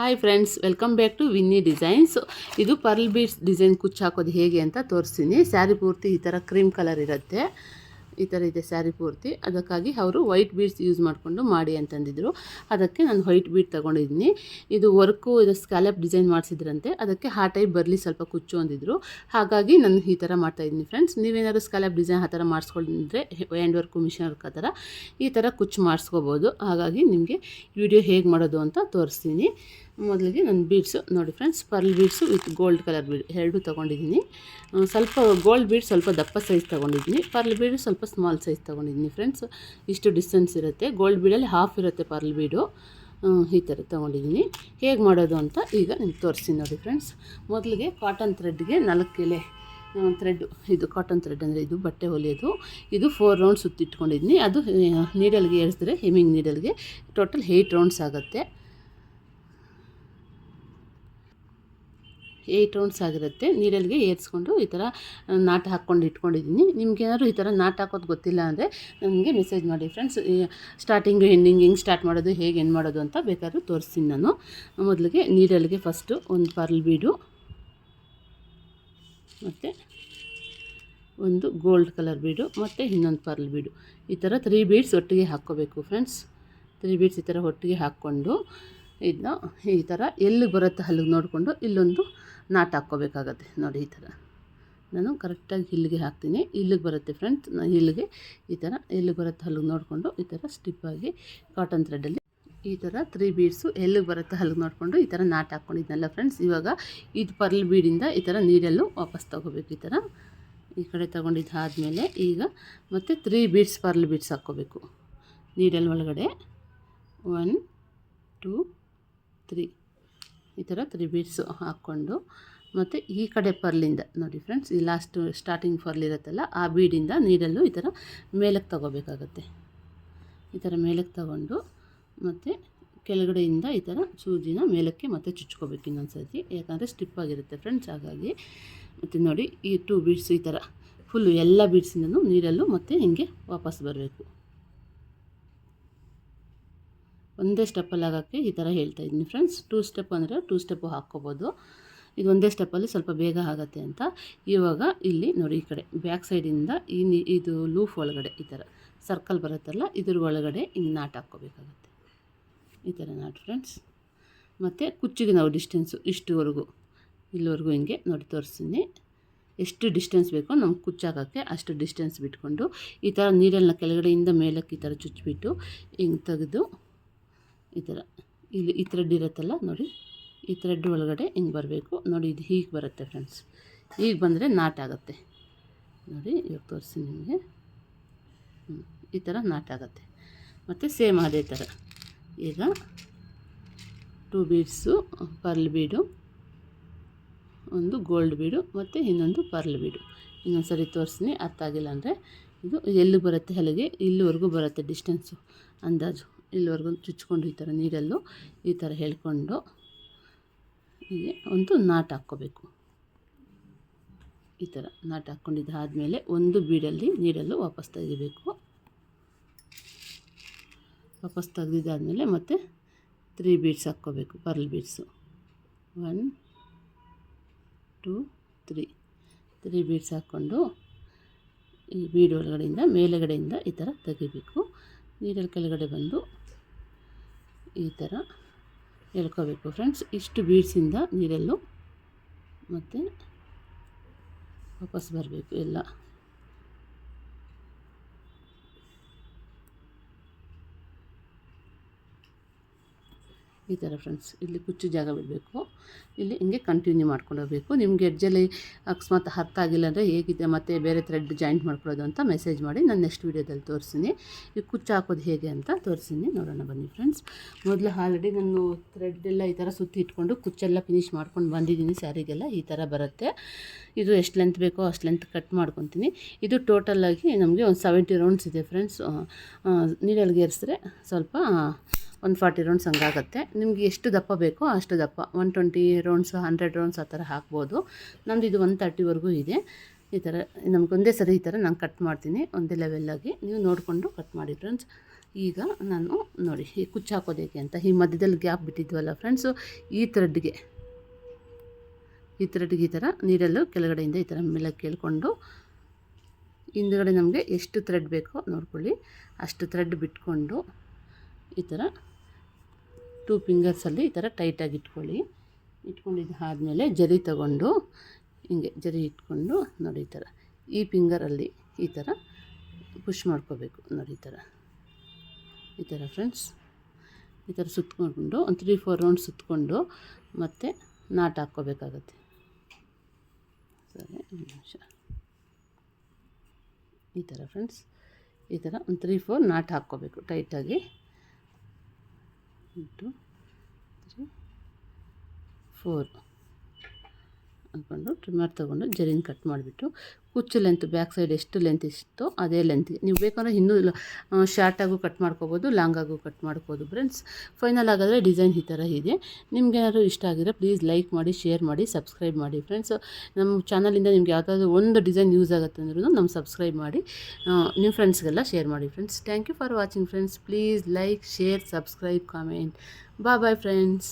Hi friends, welcome back to Vinny designs. ಇದು pearl beads design ಕುಚ್ಚು ಹಾಕೋದು ಹೇಗೆ ಅಂತ ತೋರಿಸ್ತೀನಿ. ಸ್ಯಾರಿ ಪೂರ್ತಿ ಈ ಥರ ಕ್ರೀಮ್ ಕಲರ್ ಇರುತ್ತೆ, ಈ ಥರ ಇದೆ ಸ್ಯಾರಿ ಪೂರ್ತಿ. ಅದಕ್ಕಾಗಿ ಅವರು ವೈಟ್ ಬೀಡ್ಸ್ ಯೂಸ್ ಮಾಡಿಕೊಂಡು ಮಾಡಿ ಅಂತಂದಿದ್ರು. ಅದಕ್ಕೆ ನಾನು ವೈಟ್ ಬೀಡ್ ತೊಗೊಂಡಿದ್ದೀನಿ. ಇದು ವರ್ಕು, ಇದು ಸ್ಕ್ಯಾಲಪ್ ಡಿಸೈನ್ ಮಾಡಿಸಿದ್ರಂತೆ. ಅದಕ್ಕೆ ಆ ಟೈಪ್ ಬರಲಿ ಸ್ವಲ್ಪ ಕುಚ್ಚು ಅಂದಿದ್ರು. ಹಾಗಾಗಿ ನಾನು ಈ ಥರ ಮಾಡ್ತಾಯಿದ್ದೀನಿ ಫ್ರೆಂಡ್ಸ್. ನೀವೇನಾದ್ರು ಸ್ಕ್ಯಾಲಪ್ ಡಿಸೈನ್ ಆ ಥರ ಮಾಡಿಸ್ಕೊಂಡಿದ್ರೆ ಹ್ಯಾಂಡ್ ವರ್ಕು, ಮಿಷನ್ ವರ್ಕ್ ಆ ಥರ ಈ ಥರ ಕುಚ್ಚು ಮಾಡಿಸ್ಕೋಬೋದು. ಹಾಗಾಗಿ ನಿಮಗೆ ವಿಡಿಯೋ ಹೇಗೆ ಮಾಡೋದು ಅಂತ ತೋರಿಸ್ತೀನಿ. ಮೊದಲಿಗೆ ನಾನು ಬೀಡ್ಸು ನೋಡಿ friends, pearl beads with gold colour bead ಎರಡು ತೊಗೊಂಡಿದ್ದೀನಿ. ಸ್ವಲ್ಪ ಗೋಲ್ಡ್ ಬೀಡ್ ಸ್ವಲ್ಪ ದಪ್ಪ ಸೈಜ್ ತೊಗೊಂಡಿದ್ದೀನಿ, ಪರ್ಲ್ ಬೀಡು ಸ್ವಲ್ಪ ಸ್ಮಾಲ್ ಸೈಜ್ ತೊಗೊಂಡಿದ್ದೀನಿ ಫ್ರೆಂಡ್ಸ್. ಇಷ್ಟು ಡಿಸ್ಟೆನ್ಸ್ ಇರುತ್ತೆ. ಗೋಲ್ಡ್ ಬೀಡಲ್ಲಿ ಹಾಫ್ ಇರುತ್ತೆ ಪರ್ಲ್ ಬೀಡು. ಈ ಥರ ತೊಗೊಂಡಿದ್ದೀನಿ. ಹೇಗೆ ಮಾಡೋದು ಅಂತ ಈಗ ನಿಮ್ಗೆ ತೋರಿಸ್ತೀನಿ ನೋಡಿ ಫ್ರೆಂಡ್ಸ್. ಮೊದಲಿಗೆ ಕಾಟನ್ ಥ್ರೆಡ್ಗೆ 4 ಎಲೆ ಥ್ರೆಡ್, ಇದು ಕಾಟನ್ ಥ್ರೆಡ್ ಅಂದರೆ ಇದು ಬಟ್ಟೆ ಹೊಲಿಯೋದು. ಇದು 4 ರೌಂಡ್ ಸುತ್ತಿಟ್ಕೊಂಡಿದ್ದೀನಿ. ಅದು ನೀಡಲ್ಗೆ ಏರಿಸಿದ್ರೆ ಹೆಮ್ಮಿಂಗ್ ನೀಡಲ್ಗೆ ಟೋಟಲ್ 8 ರೌಂಡ್ಸ್ ಆಗುತ್ತೆ. 8 ರೌಂಡ್ಸ್ ಆಗಿರುತ್ತೆ. ನೀಡಲ್ಗೆ ಏರಿಸ್ಕೊಂಡು ಈ ಥರ ನಾಟ್ ಹಾಕ್ಕೊಂಡು ಇಟ್ಕೊಂಡಿದ್ದೀನಿ. ನಿಮ್ಗೇನಾದ್ರು ಈ ಥರ ನಾಟ್ ಹಾಕೋದು ಗೊತ್ತಿಲ್ಲ ಅಂದರೆ ನನಗೆ ಮೆಸೇಜ್ ಮಾಡಿ ಫ್ರೆಂಡ್ಸ್. ಸ್ಟಾರ್ಟಿಂಗು ಎಂಡಿಂಗ್ ಹೆಂಗೆ ಸ್ಟಾರ್ಟ್ ಮಾಡೋದು, ಹೇಗೆ ಎಂಡ್ ಮಾಡೋದು ಅಂತ ಬೇಕಾದ್ರೂ ತೋರಿಸ್ತೀನಿ ನಾನು. ಮೊದಲಿಗೆ ನೀಡಲ್ಗೆ ಫಸ್ಟು ಒಂದು ಪರ್ಲ್ ಬೀಡು ಮತ್ತು ಒಂದು ಗೋಲ್ಡ್ ಕಲರ್ ಬೀಡು ಮತ್ತು ಇನ್ನೊಂದು ಪರ್ಲ್ ಬೀಡು, ಈ ಥರ 3 ಬೀಡ್ಸ್ ಒಟ್ಟಿಗೆ ಹಾಕ್ಕೋಬೇಕು ಫ್ರೆಂಡ್ಸ್. 3 ಬೀಡ್ಸ್ ಈ ಥರ ಒಟ್ಟಿಗೆ ಹಾಕ್ಕೊಂಡು ಇದನ್ನ ಈ ಥರ ಎಲ್ಲಿ ಬರುತ್ತೆ ಅಲ್ಲಿಗೆ ನೋಡಿಕೊಂಡು ಇಲ್ಲೊಂದು ನಾಟ್ ಹಾಕ್ಕೋಬೇಕಾಗತ್ತೆ ನೋಡಿ. ಈ ಥರ ನಾನು ಕರೆಕ್ಟಾಗಿ ಇಲ್ಲಿಗೆ ಹಾಕ್ತೀನಿ. ಇಲ್ಲಿಗೆ ಬರುತ್ತೆ ಫ್ರೆಂಡ್ಸ್, ಇಲ್ಲಿಗೆ ಈ ಥರ ಎಲ್ಲಿಗೆ ಬರುತ್ತೆ ಅಲ್ಲಿಗೆ ನೋಡಿಕೊಂಡು ಈ ಥರ ಸ್ಟಿಪ್ಪಾಗಿ ಕಾಟನ್ ಥ್ರೆಡ್ಡಲ್ಲಿ ಈ ಥರ 3 ಬೀಡ್ಸು ಎಲ್ಲಿಗೆ ಬರುತ್ತೆ ಅಲ್ಲಿಗೆ ನೋಡಿಕೊಂಡು ಈ ಥರ ನಾಟ್ ಹಾಕ್ಕೊಂಡಿದ್ನಲ್ಲ ಫ್ರೆಂಡ್ಸ್. ಇವಾಗ ಇದು ಪರ್ಲ್ ಬೀಡಿಂದ ಈ ಥರ ನೀಡಲ್ಲು ವಾಪಸ್ ತೊಗೋಬೇಕು. ಈ ಥರ ಈ ಕಡೆ ತೊಗೊಂಡಿದ್ದು ಆದಮೇಲೆ ಈಗ ಮತ್ತು 3 ಬೀಡ್ಸ್ ಪರ್ಲ್ ಬೀಡ್ಸ್ ಹಾಕ್ಕೋಬೇಕು ನೀಡಲ್ ಒಳಗಡೆ. 1 2 3 ಈ ಥರ 3 ಬೀಡ್ಸು ಹಾಕ್ಕೊಂಡು ಮತ್ತು ಈ ಕಡೆ ಪರ್ಲಿಂದ ನೋಡಿ ಫ್ರೆಂಡ್ಸ್, ಈ ಲಾಸ್ಟ್ ಸ್ಟಾರ್ಟಿಂಗ್ ಪರ್ಲ್ ಇರುತ್ತಲ್ಲ ಆ ಬೀಡಿಂದ ನೀಡಲ್ಲು ಈ ಥರ ಮೇಲಕ್ಕೆ ತೊಗೋಬೇಕಾಗತ್ತೆ. ಈ ಥರ ಮೇಲಕ್ಕೆ ತಗೊಂಡು ಮತ್ತು ಕೆಳಗಡೆಯಿಂದ ಈ ಥರ ಸೂಜಿನ ಮೇಲಕ್ಕೆ ಮತ್ತೆ ಚುಚ್ಕೋಬೇಕು ಇನ್ನೊಂದು ಸರ್ತಿ, ಯಾಕಂದರೆ ಸ್ಟಿಪ್ಪಾಗಿರುತ್ತೆ ಫ್ರೆಂಡ್ಸ್. ಹಾಗಾಗಿ ಮತ್ತು ನೋಡಿ ಈ 2 ಬೀಡ್ಸ್ ಈ ಥರ ಫುಲ್ಲು ಎಲ್ಲ ಬೀಡ್ಸಿಂದನೂ ನೀಡಲ್ಲು ಮತ್ತು ಹಿಂಗೆ ವಾಪಸ್ ಬರಬೇಕು. ಒಂದೇ ಸ್ಟೆಪ್ಪಲ್ಲಿ ಆಗೋಕ್ಕೆ ಈ ಥರ ಹೇಳ್ತಾ ಇದ್ದೀನಿ ಫ್ರೆಂಡ್ಸ್. 2 ಸ್ಟೆಪ್ ಅಂದರೆ 2 ಸ್ಟೆಪ್ಪು ಹಾಕ್ಕೋಬೋದು. ಇದು ಒಂದೇ ಸ್ಟೆಪ್ಪಲ್ಲಿ ಸ್ವಲ್ಪ ಬೇಗ ಆಗುತ್ತೆ ಅಂತ. ಇವಾಗ ಇಲ್ಲಿ ನೋಡಿ ಈ ಕಡೆ ಬ್ಯಾಕ್ ಸೈಡಿಂದ ಇದು ಲೂಫ್ ಒಳಗಡೆ ಈ ಥರ ಸರ್ಕಲ್ ಬರುತ್ತಲ್ಲ, ಇದ್ರ ಒಳಗಡೆ ಹಿಂಗೆ ನಾಟ್ ಹಾಕ್ಕೋಬೇಕಾಗತ್ತೆ. ಈ ಥರ ನಾಟ್ ಫ್ರೆಂಡ್ಸ್. ಮತ್ತು ಕುಚ್ಚಿಗೆ ನಾವು ಡಿಸ್ಟೆನ್ಸು ಇಷ್ಟುವರೆಗೂ ಇಲ್ಲಿವರೆಗೂ ಹಿಂಗೆ ನೋಡಿ ತೋರಿಸ್ತೀನಿ. ಎಷ್ಟು ಡಿಸ್ಟೆನ್ಸ್ ಬೇಕೋ ನಮ್ಗೆ ಕುಚ್ಚಾಕೋಕ್ಕೆ ಅಷ್ಟು ಡಿಸ್ಟೆನ್ಸ್ ಬಿಟ್ಕೊಂಡು ಈ ಥರ ನೀಡಲ್ನ ಕೆಳಗಡೆಯಿಂದ ಮೇಲಕ್ಕೆ ಈ ಥರ ಚುಚ್ಚಿಬಿಟ್ಟು ಹಿಂಗೆ ತೆಗೆದು ಈ ಥರ ಇಲ್ಲಿ ಈ ಥ್ರೆಡ್ ಇರುತ್ತಲ್ಲ ನೋಡಿ, ಈ ಥ್ರೆಡ್ ಒಳಗಡೆ ಹಿಂಗೆ ಬರಬೇಕು ನೋಡಿ. ಇದು ಹೀಗೆ ಬರುತ್ತೆ ಫ್ರೆಂಡ್ಸ್. ಈಗ ಬಂದರೆ ನಾಟ್ ಆಗುತ್ತೆ ನೋಡಿ. ಇವಾಗ ತೋರಿಸ್ತೀನಿ ನಿಮಗೆ. ಈ ಥರ ನಾಟ್ ಆಗುತ್ತೆ. ಮತ್ತು ಸೇಮ್ ಅದೇ ಥರ ಈಗ 2 ಬೀಡ್ಸು ಪರ್ಲ್ ಬೀಡು, ಒಂದು ಗೋಲ್ಡ್ ಬೀಡು ಮತ್ತು ಇನ್ನೊಂದು ಪರ್ಲ್ ಬೀಡು. ಇನ್ನೊಂದು ಸರಿ ತೋರಿಸ್ತೀನಿ, ಅರ್ಥ ಆಗಿಲ್ಲ ಅಂದರೆ. ಇದು ಎಲ್ಲಿ ಬರುತ್ತೆ ಅಲ್ಲಿಗೆ ಇಲ್ಲಿವರೆಗೂ ಬರುತ್ತೆ ಡಿಸ್ಟೆನ್ಸು ಅಂದಾಜು. ಇಲ್ಲಿವರೆಗೂ ಚುಚ್ಕೊಂಡು ಈ ಥರ ನೀಡಲ್ಲು ಈ ಥರ ಹೇಳ್ಕೊಂಡು ಹೀಗೆ ಒಂದು ನಾಟ್ ಹಾಕ್ಕೋಬೇಕು. ಈ ಥರ ನಾಟ್ ಹಾಕ್ಕೊಂಡಿದ್ದಾದಮೇಲೆ ಒಂದು ಬೀಡಲ್ಲಿ ನೀಡಲ್ಲು ವಾಪಸ್ ತೆಗಿಬೇಕು. ವಾಪಸ್ ತೆಗೆದಿದ್ದಾದಮೇಲೆ ಮತ್ತೆ 3 ಬೀಡ್ಸ್ ಹಾಕ್ಕೋಬೇಕು ಪರ್ಲ್ ಬೀಡ್ಸು. 1 2 3 ಬೀಡ್ಸ್ ಹಾಕ್ಕೊಂಡು ಈ ಬೀಡ್ ಒಳಗಡೆಯಿಂದ ಮೇಲುಗಡೆಯಿಂದ ಈ ಥರ ತೆಗಿಬೇಕು. ನೀಡಲ್ ಕೆಳಗಡೆ ಬಂದು ಈ ಥರ ಎಳ್ಕೋಬೇಕು ಫ್ರೆಂಡ್ಸ್. ಇಷ್ಟು ಬೀಡ್ಸಿಂದ ನೀಡಲ್ಲು ಮತ್ತು ವಾಪಸ್ ಬರಬೇಕು ಎಲ್ಲ. ಈ ಥರ ಫ್ರೆಂಡ್ಸ್. ಇಲ್ಲಿ ಕುಚ್ಚು ಜಾಗ ಬಿಡಬೇಕು. ಇಲ್ಲಿ ಹಿಂಗೆ ಕಂಟಿನ್ಯೂ ಮಾಡ್ಕೊಂಡು ಹೋಗಬೇಕು. ನಿಮಗೆ ಎಡ್ಜಲ್ಲಿ ಅಕಸ್ಮಾತ್ ಅರ್ಥ ಆಗಿಲ್ಲ ಅಂದರೆ ಹೇಗಿದೆ ಮತ್ತು ಬೇರೆ ಥ್ರೆಡ್ ಜಾಯಿಂಟ್ ಮಾಡ್ಕೊಳ್ಳೋದು ಅಂತ ಮೆಸೇಜ್ ಮಾಡಿ, ನಾನು ನೆಕ್ಸ್ಟ್ ವೀಡಿಯೋದಲ್ಲಿ ತೋರಿಸ್ತೀನಿ. ಈ ಕುಚ್ಚು ಹಾಕೋದು ಹೇಗೆ ಅಂತ ತೋರಿಸ್ತೀನಿ, ನೋಡೋಣ ಬನ್ನಿ ಫ್ರೆಂಡ್ಸ್. ಮೊದಲು ಆಲ್ರೆಡಿ ನಾನು ಥ್ರೆಡ್ ಎಲ್ಲ ಈ ಥರ ಸುತ್ತಿ ಇಟ್ಕೊಂಡು ಕುಚ್ಚೆಲ್ಲ ಫಿನಿಷ್ ಮಾಡ್ಕೊಂಡು ಬಂದಿದ್ದೀನಿ. ಸ್ಯಾರಿಗೆಲ್ಲ ಈ ಥರ ಬರುತ್ತೆ. ಇದು ಎಷ್ಟು ಲೆಂತ್ ಬೇಕೋ ಅಷ್ಟು ಲೆಂತ್ ಕಟ್ ಮಾಡ್ಕೊತೀನಿ. ಇದು ಟೋಟಲಾಗಿ ನಮಗೆ ಒಂದು 70 ರೌಂಡ್ಸ್ ಇದೆ ಫ್ರೆಂಡ್ಸ್. ನೀಡಲ್ಗೆ ಏರಿಸಿದ್ರೆ ಸ್ವಲ್ಪ ಒಂದು 40 ರೌಂಡ್ಸ್ ಹಂಗಾಗುತ್ತೆ. ನಿಮ್ಗೆ ಎಷ್ಟು ದಪ್ಪ ಬೇಕೋ ಅಷ್ಟು ದಪ್ಪ 120 ರೌಂಡ್ಸ್ 100 ರೌಂಡ್ಸ್ ಆ ಥರ ಹಾಕ್ಬೋದು. ನಮ್ಮದು ಇದು 130ವರೆಗೂ ಇದೆ. ಈ ಥರ ನಮ್ಗೆ ಒಂದೇ ಸರಿ ಈ ಥರ ನಾನು ಕಟ್ ಮಾಡ್ತೀನಿ ಒಂದೇ ಲೆವೆಲ್ಲಾಗಿ. ನೀವು ನೋಡಿಕೊಂಡು ಕಟ್ ಮಾಡಿ ಫ್ರೆಂಡ್ಸ್. ಈಗ ನಾನು ನೋಡಿ ಈ ಕುಚ್ಚು ಹಾಕೋದೇಕೆ ಅಂತ ಈ ಮಧ್ಯದಲ್ಲಿ ಗ್ಯಾಪ್ ಬಿಟ್ಟಿದ್ವಲ್ಲ ಫ್ರೆಂಡ್ಸು, ಈ ಥ್ರೆಡ್ಗೆ ಈ ಥರ ನೀಡಲು ಕೆಳಗಡೆಯಿಂದ ಈ ಥರ ಮೇಲೆ ಕೇಳಿಕೊಂಡು ಹಿಂದುಗಡೆ ನಮಗೆ ಎಷ್ಟು ಥ್ರೆಡ್ ಬೇಕೋ ನೋಡ್ಕೊಳ್ಳಿ, ಅಷ್ಟು ಥ್ರೆಡ್ ಬಿಟ್ಕೊಂಡು ಈ ಥರ 2 ಫಿಂಗರ್ಸಲ್ಲಿ ಈ ಥರ ಟೈಟಾಗಿ ಇಟ್ಕೊಂಡಿದ್ದು ಆದಮೇಲೆ ಜರಿ ತಗೊಂಡು ಹಿಂಗೆ ಜರಿ ಇಟ್ಕೊಂಡು ನೋಡಿ ಈ ಥರ ಈ ಫಿಂಗರಲ್ಲಿ ಈ ಥರ ಪುಷ್ ಮಾಡ್ಕೋಬೇಕು ನೋಡಿ ಈ ಥರ ಫ್ರೆಂಡ್ಸ್. ಈ ಥರ ಸುತ್ತಕೊಂಡು ಒಂದು 3-4 ರೌಂಡ್ ಸುತ್ತಕೊಂಡು ಮತ್ತು ನಾಟ್ ಹಾಕ್ಕೋಬೇಕಾಗತ್ತೆ. ಸರಿ, ಒಂದು ನಿಮಿಷ. ಈ ಥರ ಫ್ರೆಂಡ್ಸ್, ಈ ಥರ ಒಂದು 3-4 ನಾಟ್ ಹಾಕ್ಕೋಬೇಕು ಟೈಟಾಗಿ. 1 2 3 4 ಅಂದ್ಕೊಂಡು ಟ್ರಿಮ್ಮರ್ ತೊಗೊಂಡು ಜರಿನ ಕಟ್ ಮಾಡಿಬಿಟ್ಟು ಕುಚ್ಚು ಲೆಂತ್ ಬ್ಯಾಕ್ ಸೈಡ್ ಎಷ್ಟು ಲೆಂತ್ ಇಷ್ಟೋ ಅದೇ ಲೆಂತ್ಗೆ ನೀವು ಬೇಕಂದರೆ ಇನ್ನೂ ಶಾರ್ಟಾಗೂ ಕಟ್ ಮಾಡ್ಕೋಬೋದು, ಲಾಂಗಾಗೂ ಕಟ್ ಮಾಡ್ಕೋಬೋದು ಫ್ರೆಂಡ್ಸ್. ಫೈನಲ್ ಆಗಾದರೆ ಡಿಸೈನ್ ಈ ಥರ ಇದೆ. ನಿಮ್ಗೇನಾದ್ರು ಇಷ್ಟ ಆಗಿದ್ರೆ ಪ್ಲೀಸ್ ಲೈಕ್ ಮಾಡಿ, ಶೇರ್ ಮಾಡಿ, ಸಬ್ಸ್ಕ್ರೈಬ್ ಮಾಡಿ ಫ್ರೆಂಡ್ಸ್. ನಮ್ಮ ಚಾನಲಿಂದ ನಿಮ್ಗೆ ಯಾವುದಾದ್ರೂ ಒಂದು ಡಿಸೈನ್ ಯೂಸ್ ಆಗುತ್ತೆ ಅಂದ್ರೂ ನಮ್ಮ ಸಬ್ಸ್ಕ್ರೈಬ್ ಮಾಡಿ ನಿಮ್ಮ ಫ್ರೆಂಡ್ಸ್ಗೆಲ್ಲ ಶೇರ್ ಮಾಡಿ friends. Thank you for watching friends. Please like, share, subscribe, comment. Bye friends.